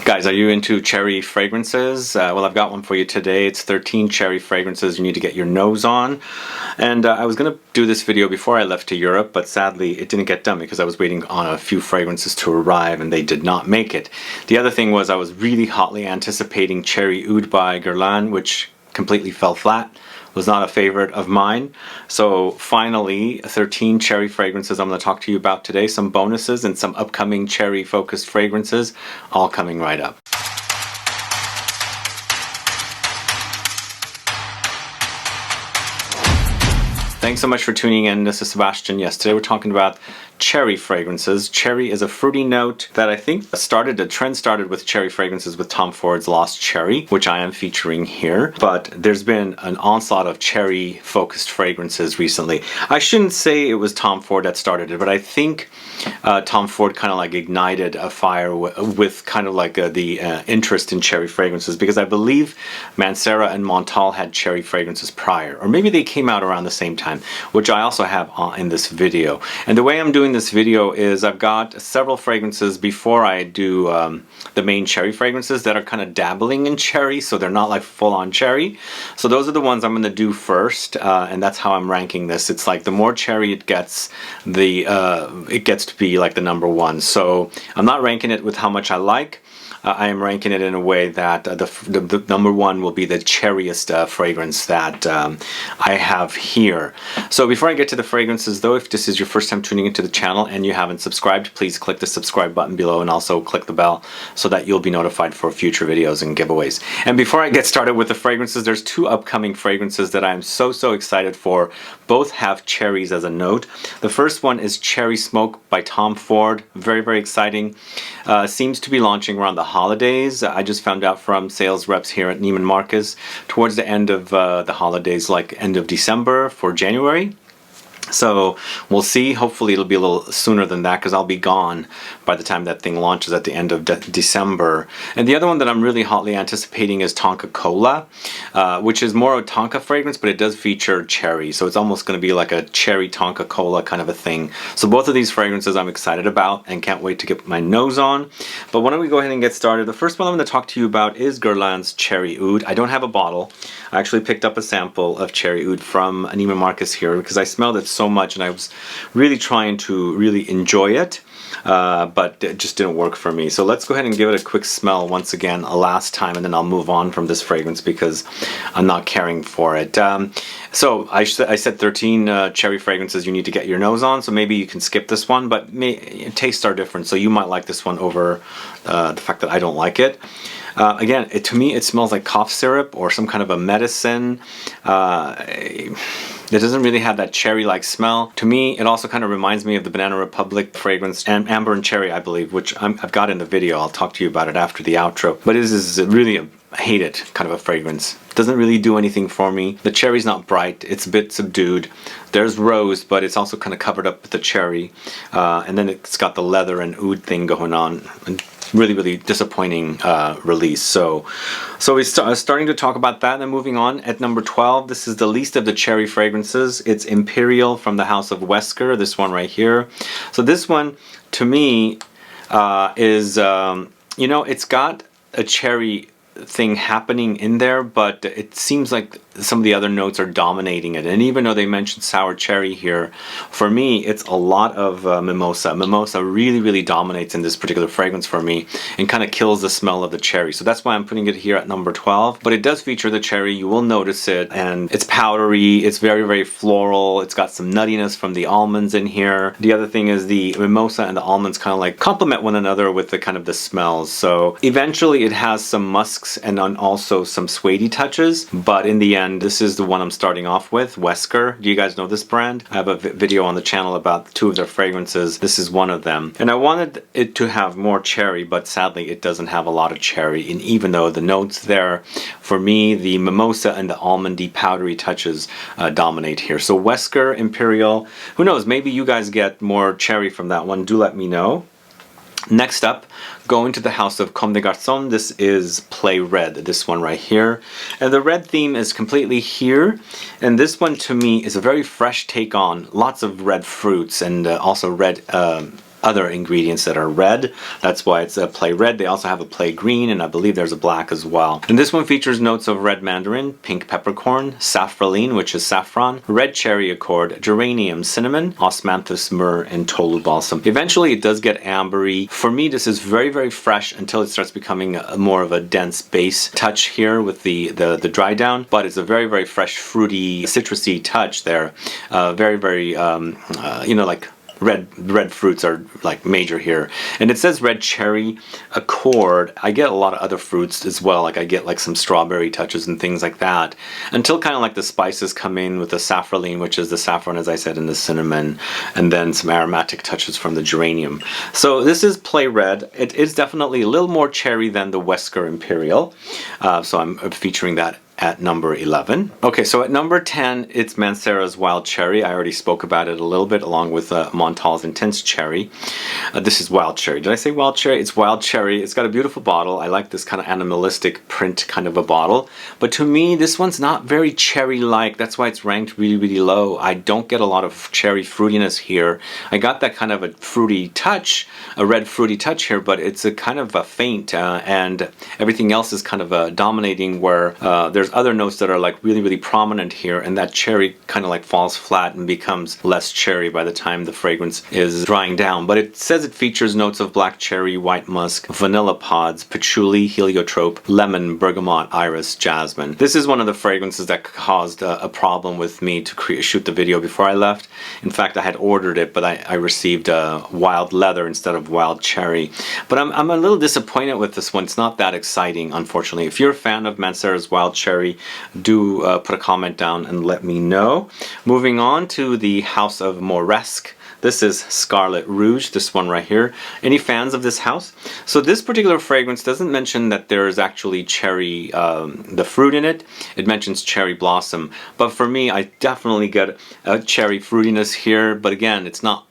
Guys, are you into cherry fragrances? Well, I've got one for you today. It's 13 cherry fragrances you need to get your nose on. And I was going to do this video before I left to Europe, but sadly it didn't get done because I was waiting on a few fragrances to arrive and they did not make it. The other thing was I was really hotly anticipating Cherry Oud by Guerlain, which completely fell flat. Was not a favorite of mine. So finally, 13 cherry fragrances I'm going to talk to you about today, some bonuses and some upcoming cherry focused fragrances, all coming right up. Thanks so much for tuning in. This is Sebastian. Yes, today we're talking about cherry fragrances. Cherry is a fruity note that I think the trend started with cherry fragrances with Tom Ford's Lost Cherry, which I am featuring here. But there's been an onslaught of cherry focused fragrances recently. I shouldn't say it was Tom Ford that started it, but I think Tom Ford kind of like ignited a fire with kind of like the interest in cherry fragrances, because I believe MANCERA and MONTALE had cherry fragrances prior, or maybe they came out around the same time, which I also have in this video. And the way I'm doing this video is I've got several fragrances before I do the main cherry fragrances that are kind of dabbling in cherry, so they're not like full-on cherry. So those are the ones I'm going to do first, and that's how I'm ranking this. It's like the more cherry it gets, it gets to be like the number one. So I'm not ranking it with how much I like. I am ranking it in a way that the number one will be the cherriest fragrance that I have here. So before I get to the fragrances though, if this is your first time tuning into the channel and you haven't subscribed, please click the subscribe button below and also click the bell so that you'll be notified for future videos and giveaways. And before I get started with the fragrances, there's two upcoming fragrances that I'm so excited for. Both have cherries as a note. The first one is Cherry Smoke by Tom Ford. Very exciting. Seems to be launching around the holidays. I just found out from sales reps here at Neiman Marcus towards the end of the holidays, like end of December for January. So we'll see. Hopefully it'll be a little sooner than that because I'll be gone by the time that thing launches at the end of December. And the other one that I'm really hotly anticipating is Tonka Cola, which is more of a Tonka fragrance, but it does feature cherry. So it's almost going to be like a cherry Tonka Cola kind of a thing. So both of these fragrances I'm excited about and can't wait to get my nose on. But why don't we go ahead and get started. The first one I'm going to talk to you about is Guerlain's Cherry Oud. I don't have a bottle. I actually picked up a sample of Cherry Oud from Neiman Marcus here because I smelled it so much and I was really trying to really enjoy it, but it just didn't work for me. So let's go ahead and give it a quick smell once again a last time, and then I'll move on from this fragrance because I'm not caring for it. So I said 13 cherry fragrances you need to get your nose on, so maybe you can skip this one, but tastes are different, so you might like this one over the fact that I don't like it. Again, to me it smells like cough syrup or some kind of a medicine. It doesn't really have that cherry-like smell. To me, it also kind of reminds me of the Banana Republic fragrance, and Amber and Cherry, I believe, which I've got in the video. I'll talk to you about it after the outro. But it is really a hate it kind of a fragrance. It doesn't really do anything for me. The cherry's not bright. It's a bit subdued. There's rose, but it's also kind of covered up with the cherry. And then it's got the leather and oud thing going on. And really disappointing release. So we're starting to talk about that, and then moving on at number 12. This is the least of the cherry fragrances. It's Imperial from the house of WESKER, this one right here. So this one to me is you know, it's got a cherry thing happening in there, but it seems like some of the other notes are dominating it. And even though they mentioned sour cherry here, for me it's a lot of mimosa. Mimosa really dominates in this particular fragrance for me and kind of kills the smell of the cherry. So that's why I'm putting it here at number 12. But it does feature the cherry. You will notice it, and it's powdery. It's very floral. It's got some nuttiness from the almonds in here. The other thing is the mimosa and the almonds kind of like complement one another with the kind of the smells. So eventually it has some musks and also some suede touches, but in the end this is the one I'm starting off with, WESKER. Do you guys know this brand? I have a video on the channel about two of their fragrances. This is one of them, and I wanted it to have more cherry, but sadly it doesn't have a lot of cherry. And even though the notes there, for me the mimosa and the almondy powdery touches dominate here. So WESKER Imperial, who knows, maybe you guys get more cherry from that one. Do let me know. Next up, going to the house of Comme des Garçons, this is Play Red, this one right here. And the red theme is completely here. And this one to me is a very fresh take on lots of red fruits and also red other ingredients that are red. That's why it's a play red. They also have a play green, and I believe there's a black as well. And this one features notes of red mandarin, pink peppercorn, safraleine, which is saffron, red cherry accord, geranium, cinnamon, osmanthus, myrrh, and tolu balsam. Eventually it does get ambery. For me, this is very, very fresh until it starts becoming more of a dense base touch here with the dry down, but it's a very, very fresh, fruity, citrusy touch there. Very, very, you know, like red fruits are like major here. And it says red cherry accord. I get a lot of other fruits as well, like I get like some strawberry touches and things like that, until kind of like the spices come in with the safraleine, which is the saffron, as I said, and the cinnamon, and then some aromatic touches from the geranium. So this is play red. It is definitely a little more cherry than the WESKER Imperial, so I'm featuring that at number 11. Okay, so at number 10, it's MANCERA's Wild Cherry. I already spoke about it a little bit, along with MONTALE's Intense Cherry. This is Wild Cherry. Did I say Wild Cherry? It's Wild Cherry. It's got a beautiful bottle. I like this kind of animalistic print kind of a bottle. But to me, this one's not very cherry-like. That's why it's ranked really, really low. I don't get a lot of cherry fruitiness here. I got that kind of a fruity touch, a red fruity touch here, but it's a kind of a faint, and everything else is kind of dominating, where there's other notes that are like really, really prominent here, and that cherry kind of like falls flat and becomes less cherry by the time the fragrance is drying down. But it says it features notes of black cherry, white musk, vanilla pods, patchouli, heliotrope, lemon, bergamot, iris, jasmine. This is one of the fragrances that caused a problem with me to shoot the video before I left. In fact, I had ordered it, but I received wild leather instead of wild cherry. But I'm a little disappointed with this one. It's not that exciting, unfortunately. If you're a fan of MANCERA's Wild Cherry, do put a comment down and let me know. Moving on to the house of MORESQUE. This is Scarlet Rouge, this one right here. Any fans of this house? So this particular fragrance doesn't mention that there is actually cherry, the fruit in it. It mentions cherry blossom. But for me, I definitely get a cherry fruitiness here. But again, it's not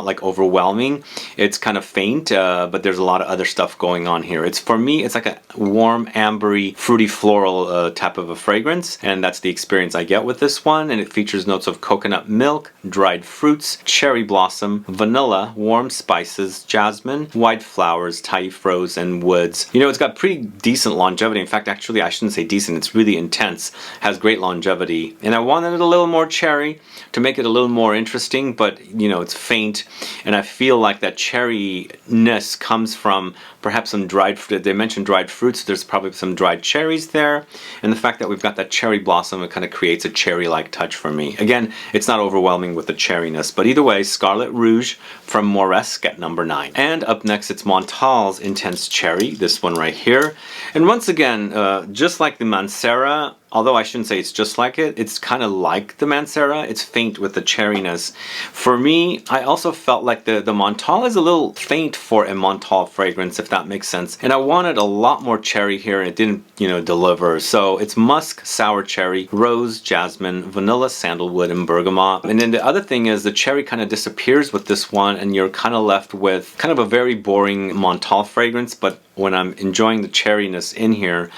like overwhelming. It's kind of faint, but there's a lot of other stuff going on here. For me, it's like a warm, ambery, fruity, floral type of a fragrance, and that's the experience I get with this one. And it features notes of coconut milk, dried fruits, cherry blossom, vanilla, warm spices, jasmine, white flowers, taif rose, and woods. You know, it's got pretty decent longevity. In fact, actually, I shouldn't say decent. It's really intense. Has great longevity. And I wanted it a little more cherry to make it a little more interesting, but you know, it's faint, and I feel like that cherryness comes from perhaps some dried fruit. They mentioned dried fruits, so there's probably some dried cherries there, and the fact that we've got that cherry blossom, it kind of creates a cherry-like touch for me. Again, it's not overwhelming with the cherryness, but either way, Scarlet Rouge from MORESQUE at number 9. And up next, it's MONTALE's Intense Cherry, this one right here. And once again, just like the MANCERA, although I shouldn't say it's just like it, it's kind of like the MANCERA. It's faint with the cherryness. For me, I also felt like the MONTALE is a little faint for a MONTALE fragrance, if that makes sense. And I wanted a lot more cherry here, and it didn't, you know, deliver. So it's musk, sour cherry, rose, jasmine, vanilla, sandalwood, and bergamot. And then the other thing is the cherry kind of disappears with this one, and you're kind of left with kind of a very boring MONTALE fragrance. But when I'm enjoying the cherryness in here,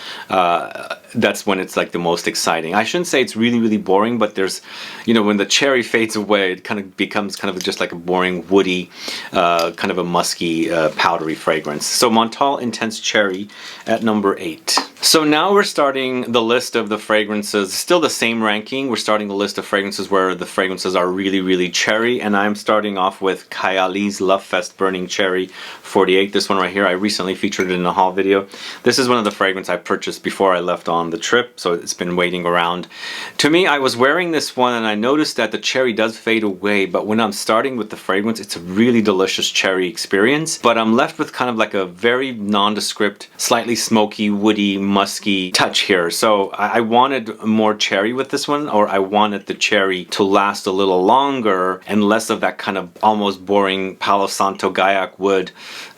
that's when it's like the most exciting. I shouldn't say it's really, really boring, but there's, you know, when the cherry fades away, it kind of becomes kind of just like a boring, woody, kind of a musky, powdery fragrance. So MONTALE Intense Cherry at number 8. So now we're starting the list of the fragrances, still the same ranking. We're starting the list of fragrances where the fragrances are really, really cherry, and I'm starting off with Kayali's LOVEFEST Burning Cherry 48. This one right here, I recently featured it in a haul video. This is one of the fragrances I purchased before I left on the trip, so it's been waiting around. To me, I was wearing this one and I noticed that the cherry does fade away, but when I'm starting with the fragrance, it's a really delicious cherry experience, but I'm left with kind of like a very nondescript, slightly smoky, woody, musky touch here. So I wanted more cherry with this one, or I wanted the cherry to last a little longer and less of that kind of almost boring Palo Santo Gaiac wood,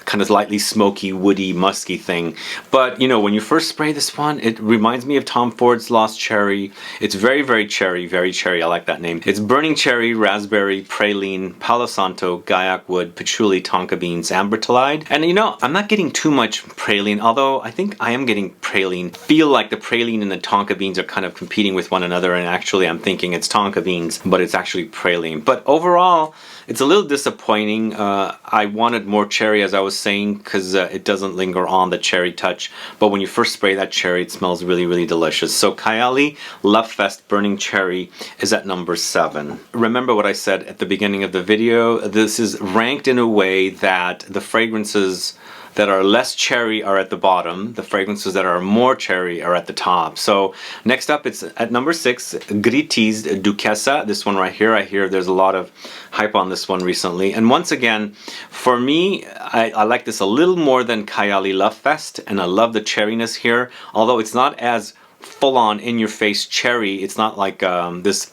kind of lightly smoky, woody, musky thing. But you know, when you first spray this one, it reminds me of Tom Ford's Lost Cherry. It's very, very cherry, very cherry. I like that name. It's burning cherry, raspberry, praline, Palo Santo, Gaiac wood, patchouli, tonka beans, ambertolide. And you know, I'm not getting too much praline, although I think I am getting praline. Feel like the praline and the tonka beans are kind of competing with one another, and actually I'm thinking it's tonka beans, but it's actually praline. But overall, it's a little disappointing. I wanted more cherry, as I was saying, because it doesn't linger on the cherry touch. But when you first spray that cherry, it smells really, really delicious. So Kayali LOVEFEST Burning Cherry is at number 7. Remember what I said at the beginning of the video. This is ranked in a way that the fragrances that are less cherry are at the bottom. The fragrances that are more cherry are at the top. So next up, it's at number 6, GRITTI Duchesse's. This one right here. I hear there's a lot of hype on this one recently. And once again, for me, I like this a little more than Kayali LOVEFEST, and I love the cherryness here. Although it's not as full-on in-your-face cherry. It's not like this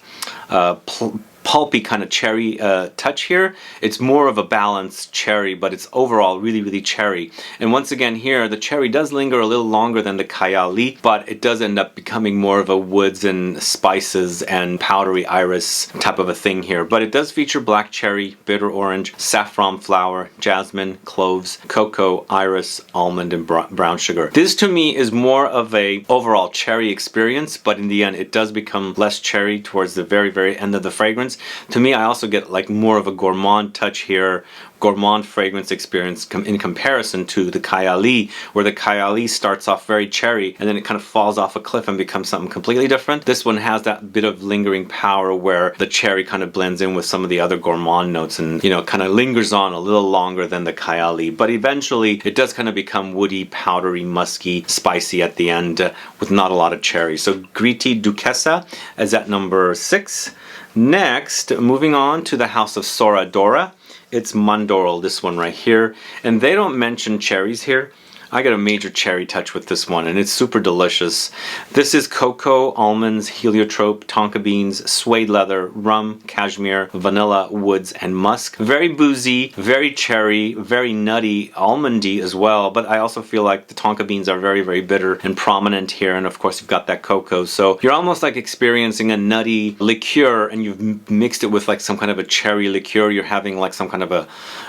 pulpy kind of cherry touch here. It's more of a balanced cherry, but it's overall really, really cherry. And once again here, the cherry does linger a little longer than the Kayali, but it does end up becoming more of a woods and spices and powdery iris type of a thing here. But it does feature black cherry, bitter orange, saffron flower, jasmine, cloves, cocoa, iris, almond, and brown sugar. This to me is more of a overall cherry experience, but in the end it does become less cherry towards the very, very end of the fragrance. To me, I also get like more of a gourmand touch here, gourmand fragrance experience in comparison to the Kayali, where the Kayali starts off very cherry and then it kind of falls off a cliff and becomes something completely different. This one has that bit of lingering power where the cherry kind of blends in with some of the other gourmand notes and, you know, kind of lingers on a little longer than the Kayali. But eventually it does kind of become woody, powdery, musky, spicy at the end with not a lot of cherry. So GRITTI Duchesse's is at number 6. Next, moving on to the house of Soradora, it's Mandarin, this one right here. And they don't mention cherries here. I got a major cherry touch with this one, and it's super delicious. This is cocoa, almonds, heliotrope, tonka beans, suede leather, rum, cashmere, vanilla, woods, and musk. Very boozy, very cherry, very nutty, almondy as well, but I also feel like the tonka beans are very, very bitter and prominent here, and of course you've got that cocoa. So you're almost like experiencing a nutty liqueur, and you've mixed it with like some kind of a cherry liqueur. You're having like some kind of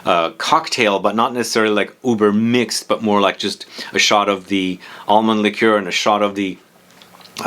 a cocktail, but not necessarily like uber mixed, but more like just a shot of the almond liqueur and a shot of the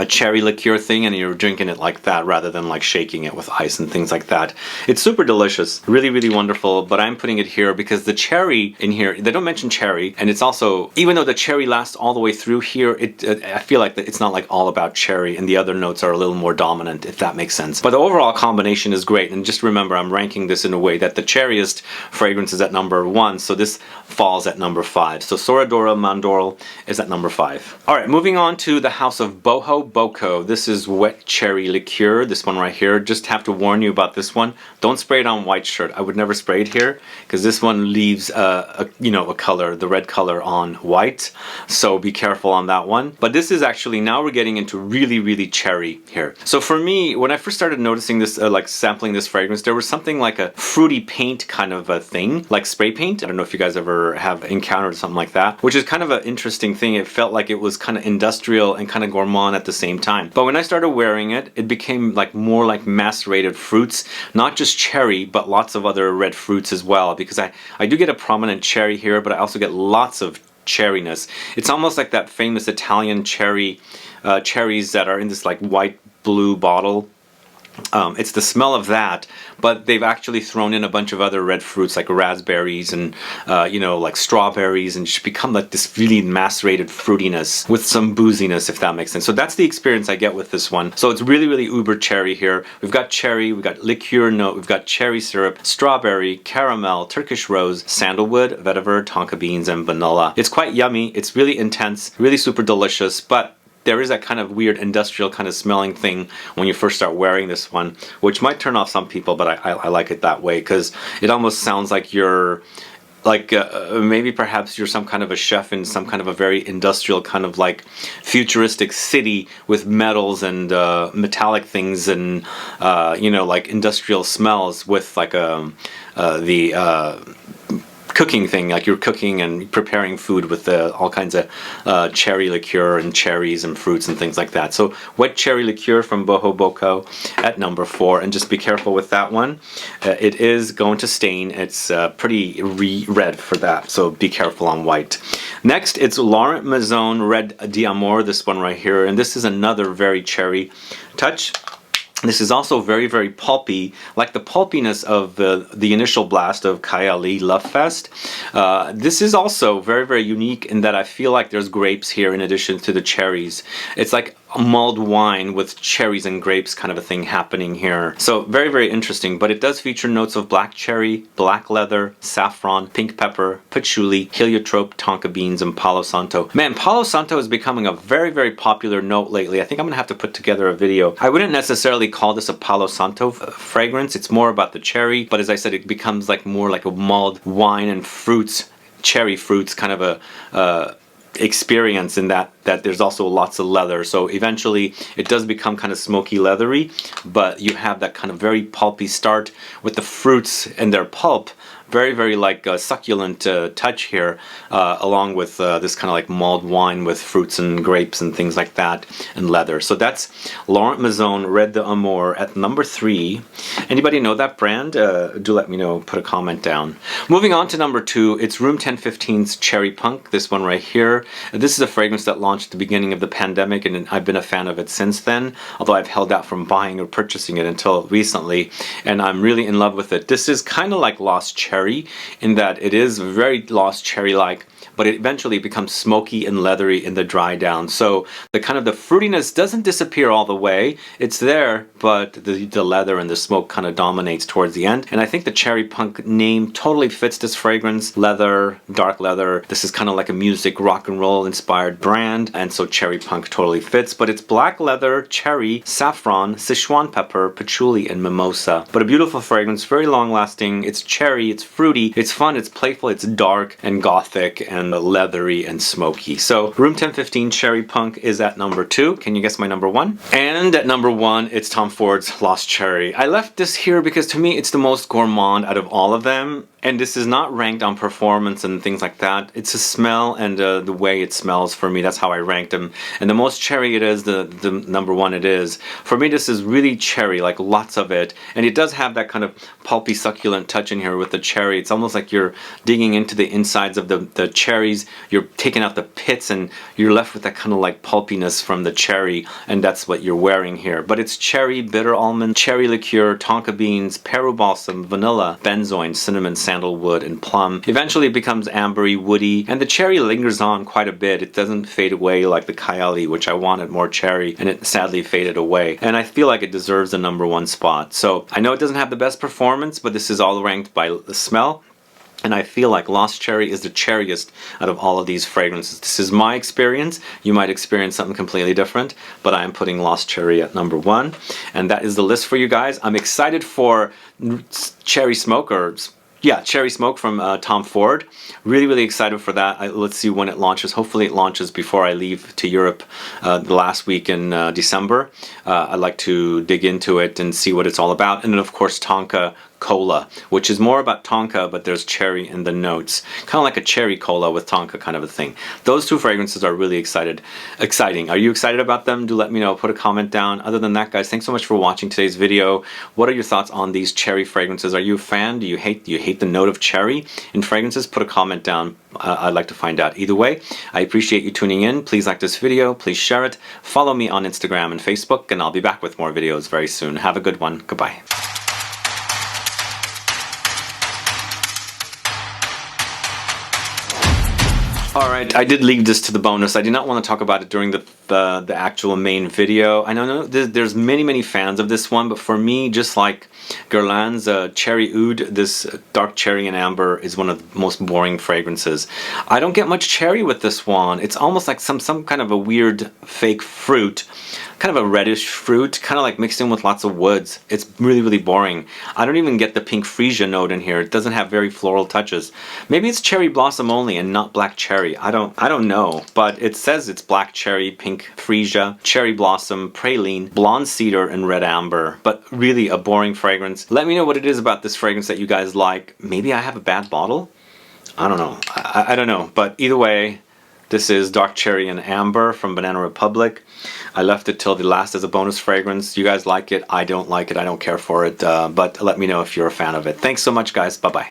cherry liqueur thing, and you're drinking it like that rather than like shaking it with ice and things like that. It's super delicious, really, really wonderful, but I'm putting it here because the cherry in here, they don't mention cherry, and it's also, even though the cherry lasts all the way through here, I feel like it's not like all about cherry, and the other notes are a little more dominant, if that makes sense. But the overall combination is great, and just remember I'm ranking this in a way that the cherriest fragrance is at number 1, so this falls at number 5. So Soradora Mandarin is at number 5. Alright, moving on to the house of Boho Boko. This is wet cherry liqueur, this one right here. Just have to warn you about this one. Don't spray it on white shirt. I would never spray it here because this one leaves a color, the red color on white. So be careful on that one. But this is actually, now we're getting into really, really cherry here. So for me, when I first started noticing this, like sampling this fragrance, there was something like a fruity paint kind of a thing, like spray paint. I don't know if you guys ever have encountered something like that, which is kind of an interesting thing. It felt like it was kind of industrial and kind of gourmand at the same time. But when I started wearing it, it became like more like macerated fruits, not just cherry, but lots of other red fruits as well, because I do get a prominent cherry here, but I also get lots of cherryness. It's almost like that famous Italian cherries that are in this like white blue bottle. It's the smell of that, but they've actually thrown in a bunch of other red fruits like raspberries and like strawberries, and just become like this really macerated fruitiness with some booziness, if that makes sense. So that's the experience I get with this one. So it's really, really uber cherry here. We've got cherry, we've got liqueur note, we've got cherry syrup, strawberry, caramel, Turkish rose, sandalwood, vetiver, tonka beans, and vanilla. It's quite yummy. It's really intense, really super delicious, but there is that kind of weird industrial kind of smelling thing when you first start wearing this one, which might turn off some people, but I like it that way because it almost sounds like you're like maybe perhaps you're some kind of a chef in some kind of a very industrial kind of like futuristic city with metals and metallic things and like industrial smells with like the cooking thing, like you're cooking and preparing food with all kinds of cherry liqueur and cherries and fruits and things like that. So wet cherry liqueur from Boho Boko at number 4, and just be careful with that one. It is going to stain. It's pretty red for that, so be careful on white. Next, it's Laurent Maison Red d'Amour, this one right here, and this is another very cherry touch. This is also very, very pulpy, like the pulpiness of the initial blast of Kayali LOVEFEST. This is also very, very unique in that I feel like there's grapes here in addition to the cherries. It's like a mulled wine with cherries and grapes kind of a thing happening here. So very, very interesting, but it does feature notes of black cherry, black leather, saffron, pink pepper, patchouli, heliotrope, tonka beans, and Palo Santo. Man, Palo Santo is becoming a very, very popular note lately. I think I'm gonna have to put together a video. I wouldn't necessarily call this a Palo Santo fragrance. It's more about the cherry, but as I said, it becomes like more like a mulled wine and fruits, cherry fruits kind of a experience in that there's also lots of leather. So eventually it does become kind of smoky leathery, but you have that kind of very pulpy start with the fruits and their pulp. Very, very like a succulent touch here, along with this kind of like mulled wine with fruits and grapes and things like that, and leather. So that's Laurent Maison Red d'Amour at number 3. Anybody know that brand? Do let me know, put a comment down. Moving on to number 2, it's Room 1015's Cherry Punk, this one right here. This is a fragrance that launched at the beginning of the pandemic, and I've been a fan of it since then, although I've held out from buying or purchasing it until recently, and I'm really in love with it. This is kind of like Lost Cherry, in that it is very Lost Cherry-like, but it eventually becomes smoky and leathery in the dry down. So the kind of the fruitiness doesn't disappear all the way. It's there, but the leather and the smoke kind of dominates towards the end. And I think the Cherry Punk name totally fits this fragrance. Leather, dark leather. This is kind of like a music rock and roll inspired brand, and so Cherry Punk totally fits. But it's black leather, cherry, saffron, Sichuan pepper, patchouli, and mimosa. But a beautiful fragrance, very long lasting. It's cherry, it's fruity, it's fun, it's playful, it's dark and gothic and leathery and smoky. So Room 1015 Cherry Punk is at number 2. Can you guess my number 1? And at number 1, it's Tom Ford's Lost Cherry. I left this here because to me it's the most gourmand out of all of them. And this is not ranked on performance and things like that. It's a smell and the way it smells for me. That's how I ranked them. And the most cherry it is, the number 1 it is. For me, this is really cherry, like lots of it. And it does have that kind of pulpy, succulent touch in here with the cherry. It's almost like you're digging into the insides of the cherries. You're taking out the pits and you're left with that kind of like pulpiness from the cherry. And that's what you're wearing here. But it's cherry, bitter almond, cherry liqueur, tonka beans, Peru balsam, vanilla, benzoin, cinnamon, sandalwood, and plum. Eventually it becomes ambery, woody, and the cherry lingers on quite a bit. It doesn't fade away like the Kayali, which I wanted more cherry, and it sadly faded away. And I feel like it deserves the number 1 spot. So I know it doesn't have the best performance, but this is all ranked by the smell. And I feel like Lost Cherry is the cherriest out of all of these fragrances. This is my experience. You might experience something completely different, but I am putting Lost Cherry at number 1. And that is the list for you guys. I'm excited for Cherry Smoke, or yeah, Cherry Smoke from Tom Ford. Really, really excited for that. Let's see when it launches. Hopefully it launches before I leave to Europe the last week in December. I'd like to dig into it and see what it's all about. And then of course Tonka Cola, which is more about tonka, but there's cherry in the notes. Kind of like a cherry cola with tonka kind of a thing. Those 2 fragrances are really exciting. Are you excited about them? Do let me know. Put a comment down. Other than that, guys, thanks so much for watching today's video. What are your thoughts on these cherry fragrances? Are you a fan? Do you hate the note of cherry in fragrances? Put a comment down. I'd like to find out. Either way, I appreciate you tuning in. Please like this video. Please share it. Follow me on Instagram and Facebook, and I'll be back with more videos very soon. Have a good one. Goodbye. Alright, I did leave this to the bonus. I did not want to talk about it during the actual main video. I know there's many fans of this one, but for me, just like Guerlain's Cherry Oud, this dark cherry and amber is one of the most boring fragrances. I don't get much cherry with this one. It's almost like some kind of a weird fake fruit. Kind of a reddish fruit, kind of like mixed in with lots of woods. It's really, really boring. I don't even get the pink freesia note in here. It doesn't have very floral touches. Maybe it's cherry blossom only and not black cherry. I don't know, but it says it's black cherry, pink freesia, cherry blossom, praline, blonde cedar, and red amber. But really a boring fragrance. Let me know what it is about this fragrance that you guys like. Maybe I have a bad bottle. I don't know. I don't know. But either way, this is Dark Cherry and Amber from Banana Republic. I left it till the last as a bonus fragrance. You guys like it. I don't like it. I don't care for it. But let me know if you're a fan of it. Thanks so much, guys. Bye-bye.